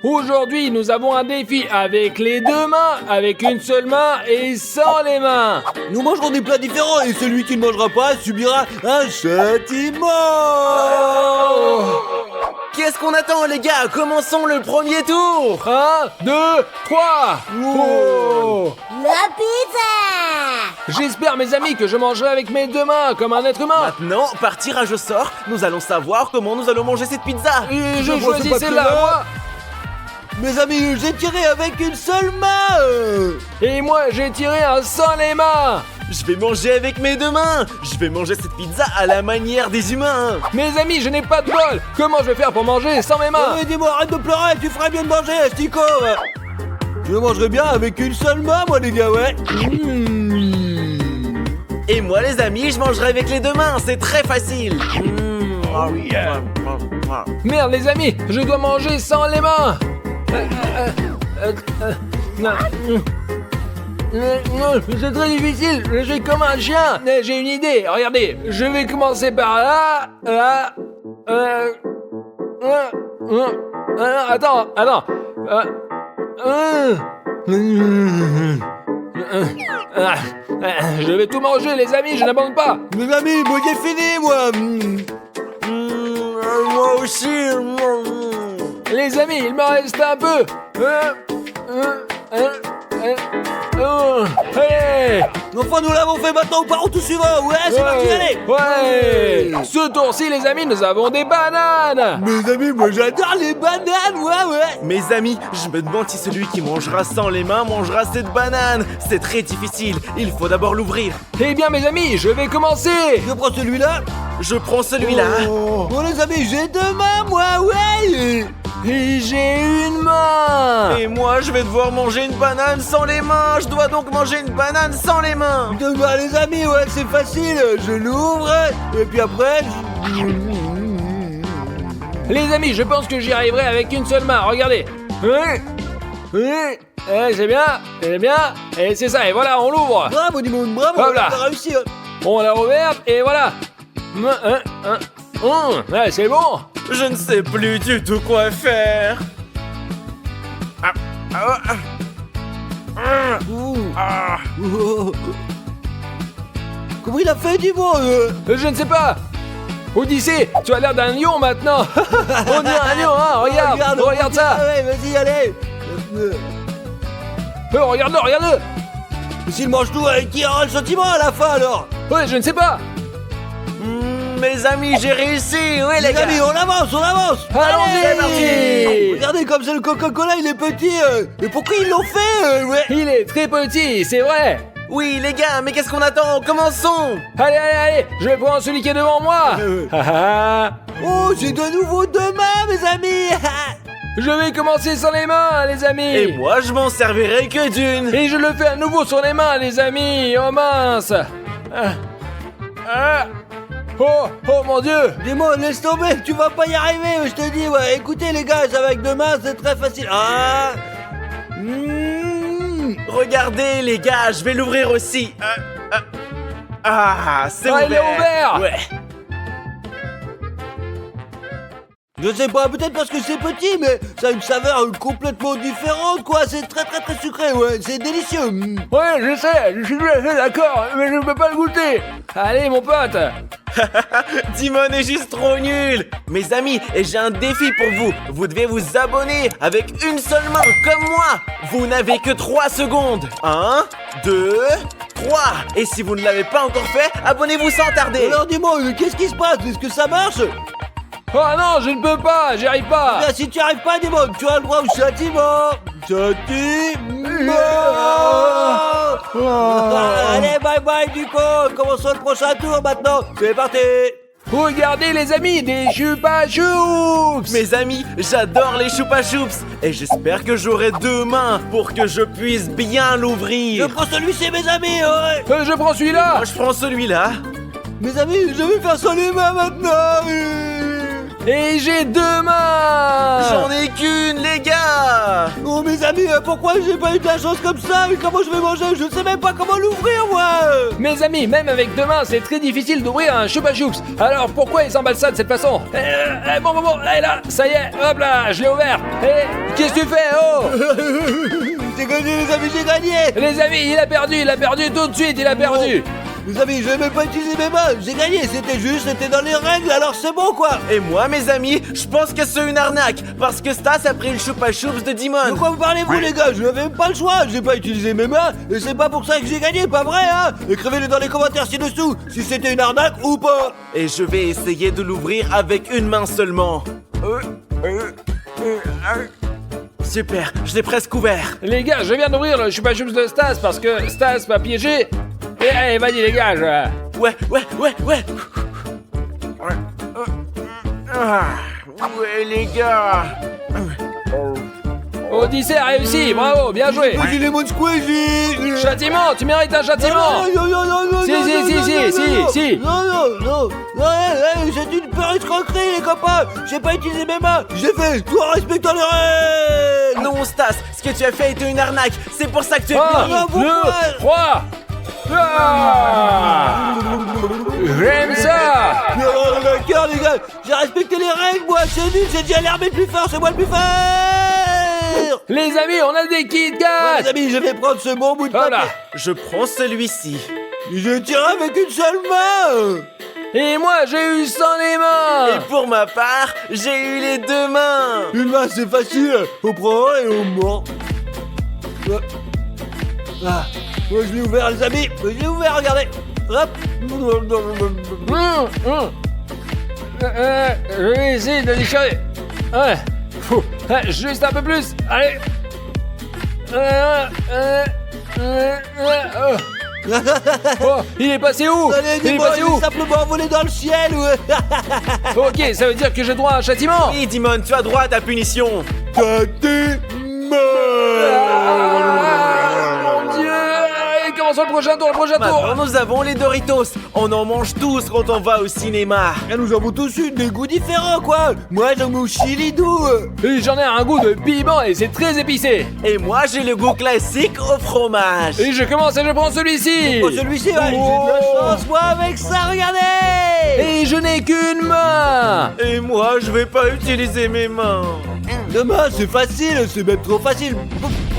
Aujourd'hui, nous avons un défi avec les deux mains, avec une seule main et sans les mains. Nous mangerons des plats différents et celui qui ne mangera pas subira un châtiment. Qu'est-ce qu'on attend, les gars? Commençons le premier tour. 1, 2, 3. Oh. La pizza! J'espère, mes amis, que je mangerai avec mes deux mains, comme un être humain. Maintenant, par tirage au sort, nous allons savoir comment nous allons manger cette pizza. Et je Je vois choisis ce celle-là, papier-là. moi. Mes amis, j'ai tiré avec une seule main. Et moi, j'ai tiré un sans les mains. Je vais manger avec mes deux mains. Je vais manger cette pizza à la manière des humains. Mes amis, je n'ai pas de bol. Comment je vais faire pour manger sans mes mains? Dis-moi, arrête de pleurer, tu ferais bien de manger, Stico. Je mangerai bien avec une seule main, moi, les gars, ouais. Et moi, les amis, je mangerai avec les deux mains. C'est très facile. Merde, les amis, je dois manger sans les mains. Non, c'est très difficile. Je suis comme un chien. Mais j'ai une idée. Regardez, je vais commencer par là. Là. Attends. Je vais tout manger, les amis. Je n'abandonne pas. Mes amis, moi, j'ai fini, moi. Moi aussi. Les amis, il m'en reste un peu. Allez. Enfin, nous l'avons fait, maintenant, on part au tout suivant. Ouais, c'est parti, allez. Ouais. Ce tour-ci, les amis, nous avons des bananes. Mes amis, moi, j'adore les bananes, ouais. Mes amis, je me demande si celui qui mangera sans les mains mangera cette banane. C'est très difficile. Il faut d'abord l'ouvrir. Eh bien, mes amis, je vais commencer. Je prends celui-là. Je prends celui-là. Bon, les amis, j'ai deux mains, moi, ouais. Et j'ai une main. Et moi, je vais devoir manger une banane sans les mains. Je dois donc manger une banane sans les mains. Bah, les amis, ouais, c'est facile. Je l'ouvre, et puis après... Les amis, je pense que j'y arriverai avec une seule main. Regardez. C'est bien. Et c'est ça, et voilà, on l'ouvre. Bravo, Dimon, bravo, Hop là. on a réussi. On l'a ouverte, et voilà. Ouais, c'est bon. Je ne sais plus du tout quoi faire. Comment il a fait, Dimon Je ne sais pas. Odyssée, tu as l'air d'un lion maintenant. On dirait un lion, hein. Regarde ça. Ouais, vas-y, allez. Regarde-le. Mais s'il mange tout, qui aura le sentiment à la fin, alors? Ouais, je ne sais pas. Mes amis, j'ai réussi. Oui, les Les gars. amis, on avance. Allons-y. c'est parti. Regardez comme c'est le Coca-Cola, il est petit. Mais pourquoi ils l'ont fait, ouais? Il est très petit, c'est vrai. Oui, les gars, mais qu'est-ce qu'on attend? Commençons. Allez, je vais prendre celui qui est devant moi. Oh, j'ai de nouveau deux mains, mes amis. Je vais commencer sans les mains, les amis. Et moi, je m'en servirai que d'une. Et je le fais à nouveau sur les mains, les amis. Oh mince. Oh mon Dieu. Dis-moi, laisse tomber, tu vas pas y arriver, je te dis, ouais. Écoutez, les gars, avec deux mains, c'est très facile. Regardez, les gars, je vais l'ouvrir aussi. C'est ouvert. Il est ouvert. Ouais. Je sais pas, peut-être parce que c'est petit, mais ça a une saveur complètement différente, quoi. C'est très sucré, ouais. C'est délicieux. Ouais, je sais, je suis tout à fait d'accord, mais je ne peux pas le goûter. Allez, mon pote. Dimon est juste trop nul. Mes amis, et j'ai un défi pour vous. Vous devez vous abonner avec une seule main, comme moi. Vous n'avez que 3 secondes. 1, 2, 3. Et si vous ne l'avez pas encore fait, abonnez-vous sans tarder. Alors dis-moi, qu'est-ce qui se passe? Est-ce que ça marche? Oh non, je ne peux pas, j'y arrive pas. Bien, si tu arrives pas, dis-moi, tu as le droit au châtiment. Allez, bye, du coup. Commençons le prochain tour maintenant. C'est parti. Regardez, les amis, des chupa choups. Mes amis, j'adore les choupa choups. Et j'espère que j'aurai 2 mains pour que je puisse bien Je l'ouvrir. prends celui-ci, mes amis, ouais. Je prends celui-là. Moi, je prends celui-là. Mes amis, je vais faire sans les mains maintenant. Et j'ai 2 mains. J'en ai qu'une, les gars. Oh mes amis, pourquoi j'ai pas eu de la chance comme ça? Et comment je vais manger? Je ne sais même pas comment l'ouvrir moi. Mes amis, même avec 2 mains, c'est très difficile d'ouvrir un Chupa Chups. Alors pourquoi ils s'emballent ça de cette façon? Bon, et là, ça y est, hop là, je l'ai ouvert. Qu'est-ce que tu fais? Oh! J'ai gagné les amis, j'ai gagné. Les amis, il a perdu tout de suite, il a perdu. Les amis, je vais même pas utiliser mes mains. J'ai gagné, c'était dans les règles, alors c'est bon quoi. Et moi, mes amis, je pense que c'est une arnaque. Parce que Stas a pris le Chupa Chups de De Dimon. quoi vous parlez-vous les gars? Je n'avais même pas le choix, j'ai pas utilisé mes mains et c'est pas pour ça que j'ai gagné, pas vrai hein? Écrivez-le dans les commentaires ci-dessous si c'était une arnaque ou pas. Et je vais essayer de l'ouvrir avec une main seulement. Super, je l'ai presque ouvert. Les gars, je viens d'ouvrir le Chupa Chups de Stas parce que Stas m'a piégé. Et allez, vas-y les gars, Ouais. Ouais, les gars. Odyssée a réussi, bravo, bien joué. Squeezie Lemon Squeezie. Châtiment, tu mérites un châtiment. Non, Si. Non, c'est une pure escroquerie les copains. J'ai pas utilisé mes mains, j'ai fait tout en respectant les règles. Non, Stas, ce que tu as fait était une arnaque. C'est pour ça que tu es 1, puni. 2, 3. J'aime ça. D'accord les gars, j'ai respecté les règles moi, c'est nul, j'ai dit à l'armée plus fort, c'est moi le plus fort. Les amis, on a des Kit Ouais, Kat. les amis, je vais prendre ce bon bout de Voilà. papier. Je prends celui-ci. Je tire avec une seule main. Et moi, j'ai eu sans les mains. Et pour ma part, j'ai eu les 2 mains. Une main c'est facile, on prend un et on mord. Moi je l'ai ouvert les amis, je l'ai ouvert, regardez. Hop. Je vais essayer de déchirer. Ouais. Juste un peu plus. Allez. Oh, il est passé où? Allez, Il est dis-moi, passé il où? est simplement volé dans le ciel. Ok, ça veut dire que j'ai droit à un châtiment. Oui, Dimon, tu as droit à ta punition. Mon Dieu. Allez, commençons le prochain tour, Maintenant, nous avons les Doritos. On en mange tous quand on va au cinéma. Et nous avons tous eu des goûts différents quoi. Moi j'en ai au chili doux. Et j'en ai un goût de piment et c'est très épicé. Et moi, j'ai le goût classique au fromage. Et je commence et je prends celui-ci. Oh celui-ci, ouais, j'ai de la chance moi avec ça, regardez. Et je n'ai qu'une main. Et moi, je vais pas utiliser mes mains. Demain c'est facile, c'est même trop facile.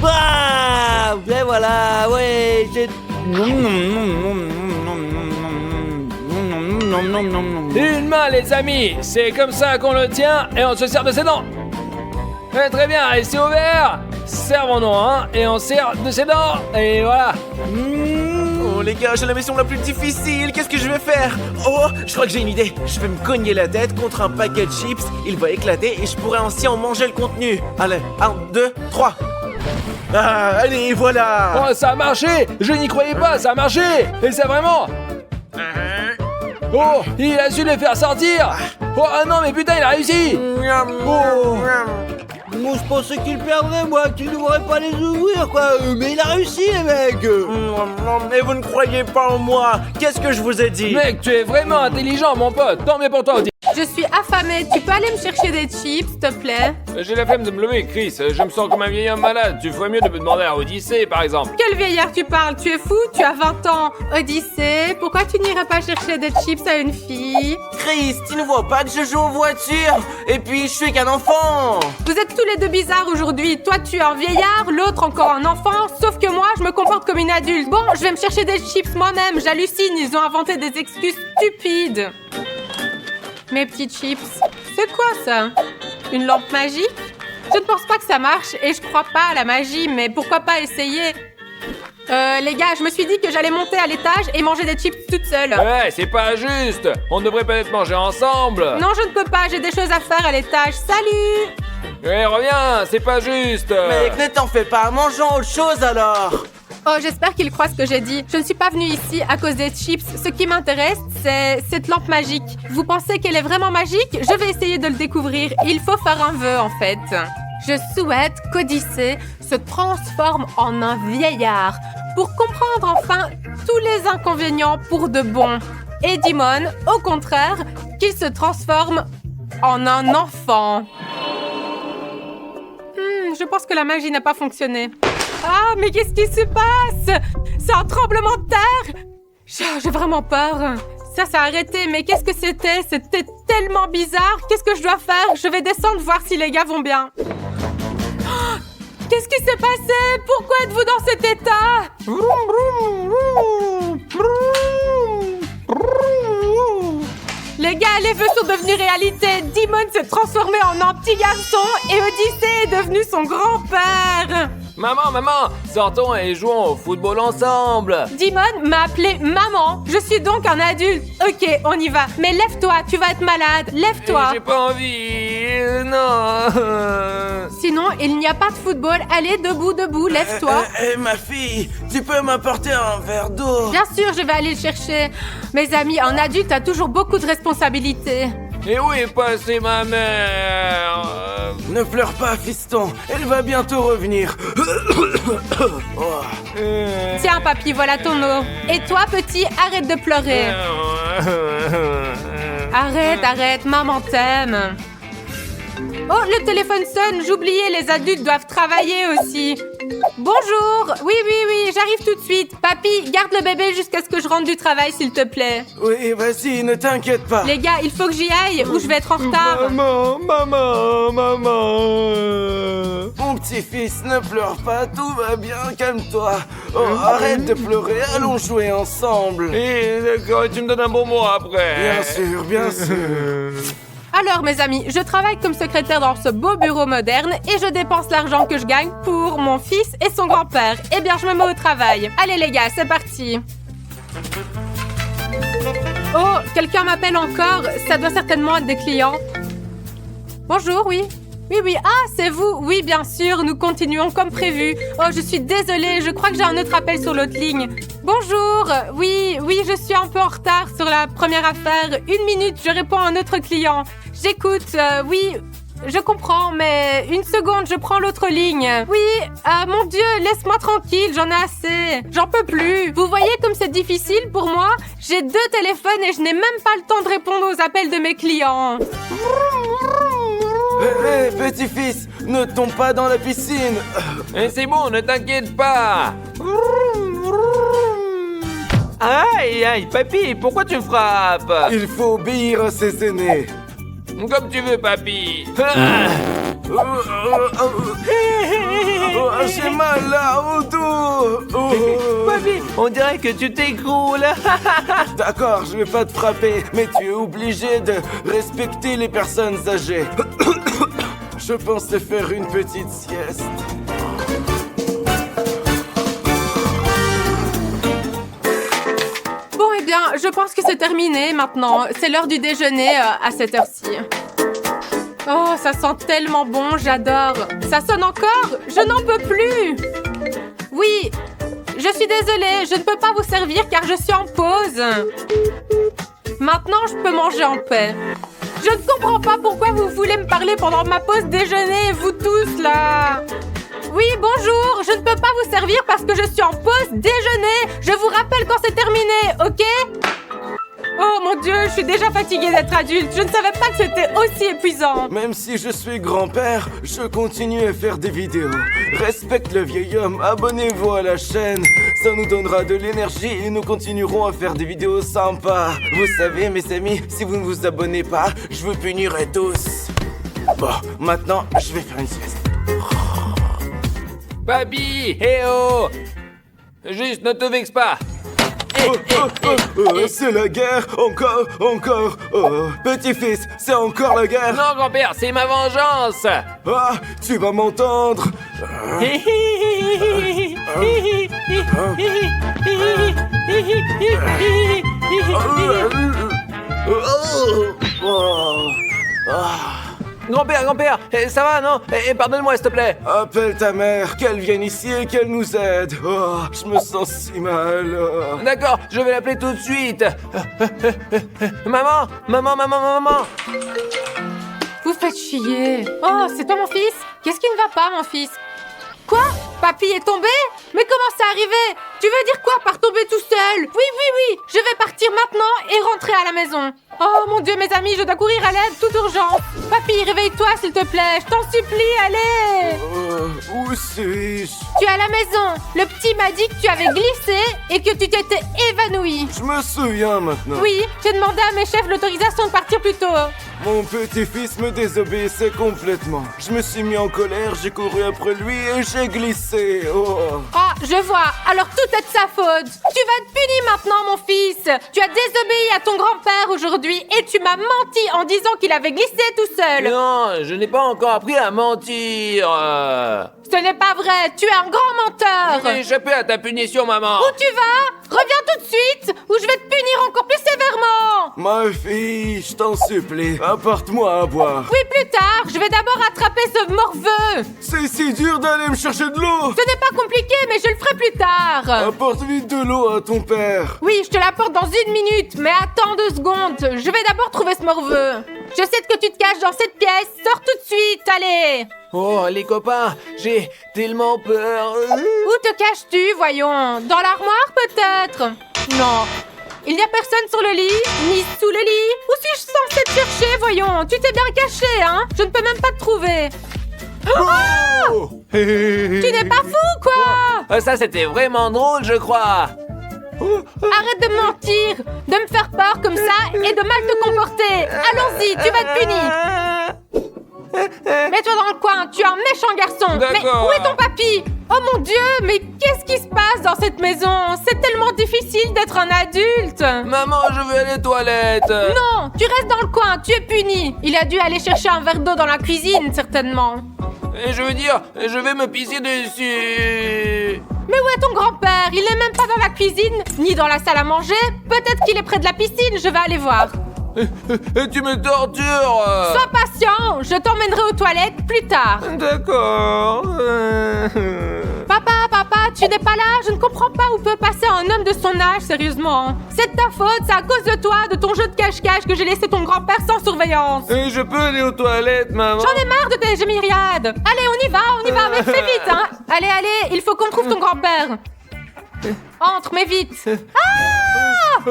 Bam. Et voilà, ouais, j'ai... Une main, les amis. C'est comme ça qu'on le tient et on se sert de ses dents. Très bien, et c'est ouvert. Servons-nous, hein, et on sert de ses dents. Et voilà. Oh les gars, j'ai la mission la plus difficile. Qu'est-ce que je vais faire? Oh, je crois que j'ai une idée. Je vais me cogner la tête contre un paquet de chips. Il va éclater et je pourrai ainsi en manger le contenu. Allez, 1, 2, 3. Ah, allez, voilà. Oh, ça a marché. Je n'y croyais pas, ça a marché. Et c'est vraiment... Oh, il a su les faire sortir. Oh, ah non, mais putain, il a réussi. Oh. Moi je pensais qu'il perdrait moi, qu'il ne devrait pas les ouvrir quoi. Mais il a réussi les mecs. Mais vous ne croyez pas en moi. Qu'est-ce que je vous ai dit? Mec, tu es vraiment intelligent, mon pote. Tant mieux pour toi, Audi. Je suis affamée, tu peux aller me chercher des chips, s'il te plaît? J'ai la flemme de me lever, Chris. Je me sens comme un vieil homme malade. Tu ferais mieux de me demander à Odyssée, par exemple. Quel vieillard tu parles? Tu es fou? Tu as 20 ans. Odyssée, pourquoi tu n'irais pas chercher des chips à une fille? Chris, tu ne vois pas que je joue en voiture. Et puis, je suis qu'un enfant. Vous êtes tous les deux bizarres aujourd'hui. Toi, tu es un vieillard, l'autre encore un enfant. Sauf que moi, je me comporte comme une adulte. Bon, je vais me chercher des chips moi-même. J'hallucine, ils ont inventé des excuses stupides. Mes petits chips. C'est quoi ça? Une lampe magique? Je ne pense pas que ça marche et je crois pas à la magie, mais pourquoi pas essayer? Les gars, je me suis dit que j'allais monter à l'étage et manger des chips toute seule. Ouais, c'est pas juste. On devrait peut-être manger ensemble. Non, je ne peux pas, j'ai des choses à faire à l'étage. Salut! Ouais, reviens, c'est pas juste. Mec, ne t'en fais pas, mangeons autre chose alors. Oh, j'espère qu'il croit ce que j'ai dit. Je ne suis pas venue ici à cause des chips. Ce qui m'intéresse, c'est cette lampe magique. Vous pensez qu'elle est vraiment magique? Je vais essayer de le découvrir. Il faut faire un vœu, en fait. Je souhaite qu'Odyssée se transforme en un vieillard pour comprendre enfin tous les inconvénients pour de bon. Et Dimon, au contraire, qu'il se transforme en un enfant. Je pense que la magie n'a pas fonctionné. Ah, mais qu'est-ce qui se passe? C'est un tremblement de terre. J'ai vraiment peur. Ça a arrêté, mais qu'est-ce que c'était? C'était tellement bizarre. Qu'est-ce que je dois faire? Je vais descendre voir si les gars vont bien. Oh, qu'est-ce qui s'est passé? Pourquoi êtes-vous dans cet état? Les gars, les vœux sont devenus réalité. Dimon s'est transformé en un petit garçon et Odyssée est devenu son grand-père. Maman, sortons et jouons au football ensemble. Dimon m'a appelé maman. Je suis donc un adulte. Ok, on y va. Mais lève-toi, tu vas être malade. Lève-toi. J'ai pas envie, non. Sinon, il n'y a pas de football. Allez, debout, lève-toi. Ma fille, tu peux m'apporter un verre d'eau? Bien sûr, je vais aller le chercher. Mes amis, un adulte a toujours beaucoup de responsabilités. Et où est passée ma mère? Ne pleure pas, fiston. Elle va bientôt revenir. Tiens, papy, voilà ton eau. Et toi, petit, arrête de pleurer. Arrête, maman t'aime. Oh, le téléphone sonne. J'oubliais, les adultes doivent travailler aussi. Bonjour. Oui, j'arrive tout de suite. Papy, garde le bébé jusqu'à ce que je rentre du travail, s'il te plaît. Oui, vas-y, ne t'inquiète pas. Les gars, il faut que j'y aille ou je vais être en retard. Maman. Mon petit-fils, ne pleure pas, tout va bien, calme-toi. Oh, arrête de pleurer, allons jouer ensemble. D'accord, tu me donnes un bon mot après. Bien sûr. Alors, mes amis, je travaille comme secrétaire dans ce beau bureau moderne et je dépense l'argent que je gagne pour mon fils et son grand-père. Eh bien, je me mets au travail. Allez, les gars, c'est parti. Oh, quelqu'un m'appelle encore. Ça doit certainement être des clients. Bonjour, oui. Oui. Ah, c'est vous. Oui, bien sûr, nous continuons comme prévu. Oh, je suis désolée, je crois que j'ai un autre appel sur l'autre ligne. Bonjour. Oui, je suis un peu en retard sur la première affaire. 1 minute, je réponds à un autre client. J'écoute, oui, je comprends, mais 1 seconde, je prends l'autre ligne. Oui, mon Dieu, laisse-moi tranquille, j'en ai assez. J'en peux plus. Vous voyez comme c'est difficile pour moi? J'ai 2 téléphones et je n'ai même pas le temps de répondre aux appels de mes clients. Hé, petit-fils, ne tombe pas dans la piscine. Et c'est bon, ne t'inquiète pas. Aïe, papy, pourquoi tu frappes? Il faut obéir à ses aînés. Comme tu veux, papy. J'ai mal là, au dos. Papy, on dirait que tu t'écroules. D'accord, je vais pas te frapper, mais tu es obligé de respecter les personnes âgées. Je pensais faire une petite sieste. Bon, eh bien, je pense que c'est terminé maintenant. C'est l'heure du déjeuner à cette heure-ci. Oh, ça sent tellement bon, j'adore. Ça sonne encore? Je n'en peux plus. Oui, je suis désolée, je ne peux pas vous servir car je suis en pause. Maintenant, je peux manger en paix. Je ne comprends pas pourquoi vous voulez me parler pendant ma pause déjeuner, vous tous, là. Oui, bonjour, je ne peux pas vous servir parce que je suis en pause déjeuner. Je vous rappelle quand c'est terminé, ok? Oh mon Dieu, je suis déjà fatiguée d'être adulte. Je ne savais pas que c'était aussi épuisant. Même si je suis grand-père, je continue à faire des vidéos. Respecte le vieil homme, abonnez-vous à la chaîne. Ça nous donnera de l'énergie et nous continuerons à faire des vidéos sympas. Vous savez, mes amis, si vous ne vous abonnez pas, je vous punirai tous. Bon, maintenant, je vais faire une sieste. Papy, oh. Juste, ne te vexe pas. C'est la guerre, encore. Petit-fils, c'est encore la guerre. Non, grand-père, c'est ma vengeance. Ah, tu vas m'entendre. Grand-père, ça va, non? Pardonne-moi, s'il te plaît. Appelle ta mère, qu'elle vienne ici et qu'elle nous aide. Oh, je me sens si mal. D'accord, je vais l'appeler tout de suite. Maman. Vous faites chier. Oh, c'est toi mon fils? Qu'est-ce qui ne va pas, mon fils? Quoi? Papy est tombé? Mais comment c'est arrivé? Tu veux dire quoi par tomber tout seul? Oui, je vais partir maintenant et rentrer à la maison. Oh mon Dieu, mes amis, je dois courir à l'aide, toute urgence. Papy, réveille-toi s'il te plaît, je t'en supplie, allez. Où suis-je? Tu es à la maison. Le petit m'a dit que tu avais glissé et que tu t'étais évanoui. Je me souviens maintenant. Oui, j'ai demandé à mes chefs l'autorisation de partir plus tôt. Mon petit-fils me désobéissait complètement. Je me suis mis en colère, j'ai couru après lui et j'ai glissé. Oh. Ah, je vois. Alors tout est de sa faute. Tu vas être puni maintenant, mon fils. Tu as désobéi à ton grand-père aujourd'hui et tu m'as menti en disant qu'il avait glissé tout seul. Non, je n'ai pas encore appris à mentir. Ce n'est pas vrai. Tu es un grand menteur. J'ai échappé à ta punition, maman. Où tu vas? Reviens tout de suite ou je vais te punir encore plus sévèrement. Ma fille, je t'en supplie, apporte-moi à boire. Oui, plus tard. Je vais d'abord attraper ce morveux. C'est si dur d'aller me chercher de l'eau. Ce n'est pas compliqué, mais je le ferai plus tard. Apporte vite de l'eau à ton père. Oui, je te l'apporte dans 1 minute, mais attends 2 secondes. Je vais d'abord trouver ce morveux. Je sais que tu te caches dans cette pièce. Sors tout de suite, allez. Oh, les copains, j'ai tellement peur. Où te caches-tu, voyons? Dans l'armoire, peut-être? Non. Il n'y a personne sur le lit, ni sous le lit. Où suis-je censée te chercher, voyons? Tu t'es bien caché, hein? Je ne peux même pas te trouver. Oh. Tu n'es pas fou, quoi? Ça, c'était vraiment drôle, je crois. Arrête de me mentir, de me faire peur comme ça et de mal te comporter. Allons-y, tu vas être puni. Mets-toi dans le coin, tu es un méchant garçon. Mais D'accord. où est ton papy? Oh mon Dieu, mais qu'est-ce qui se passe dans cette maison? C'est tellement difficile d'être un adulte. Maman, je veux aller aux toilettes. Non, tu restes dans le coin, tu es puni. Il a dû aller chercher un verre d'eau dans la cuisine, certainement. Et je veux dire, je vais me pisser dessus. Mais où est ton grand-père? Il n'est même pas dans la cuisine, ni dans la salle à manger. Peut-être qu'il est près de la piscine, je vais aller voir. Et tu me tortures. Sois patient, je t'emmènerai aux toilettes plus tard. D'accord. Papa, tu n'es pas là? Je ne comprends pas où peut passer un homme de son âge, sérieusement. C'est de ta faute, c'est à cause de toi, de ton jeu de cache-cache que j'ai laissé ton grand-père sans surveillance. Et je peux aller aux toilettes, maman? J'en ai marre de tes gémiriades. Allez, on y va, mais fais vite, hein. Allez, il faut qu'on trouve ton grand-père. Entre, mais vite. Ah!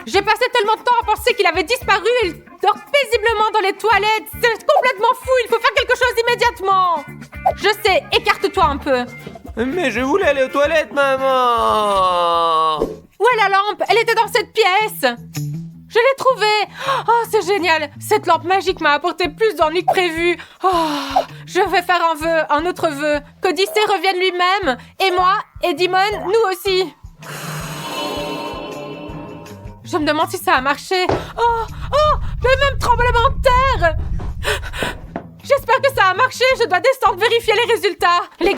J'ai passé tellement de temps à penser qu'il avait disparu et il dort paisiblement dans les toilettes. C'est complètement fou, il faut faire quelque chose immédiatement. Je sais, écarte-toi un peu. Mais je voulais aller aux toilettes, maman. Où est la lampe? Elle était dans cette pièce. Je l'ai trouvée. Oh, c'est génial. Cette lampe magique m'a apporté plus d'ennuis que prévu. Oh, je vais faire un autre vœu. Qu'Odyssée revienne lui-même. Et moi, et Dimon, nous aussi. Je me demande si ça a marché. Oh, le même tremblement de terre. J'espère que ça a marché. Je dois descendre vérifier les résultats. Les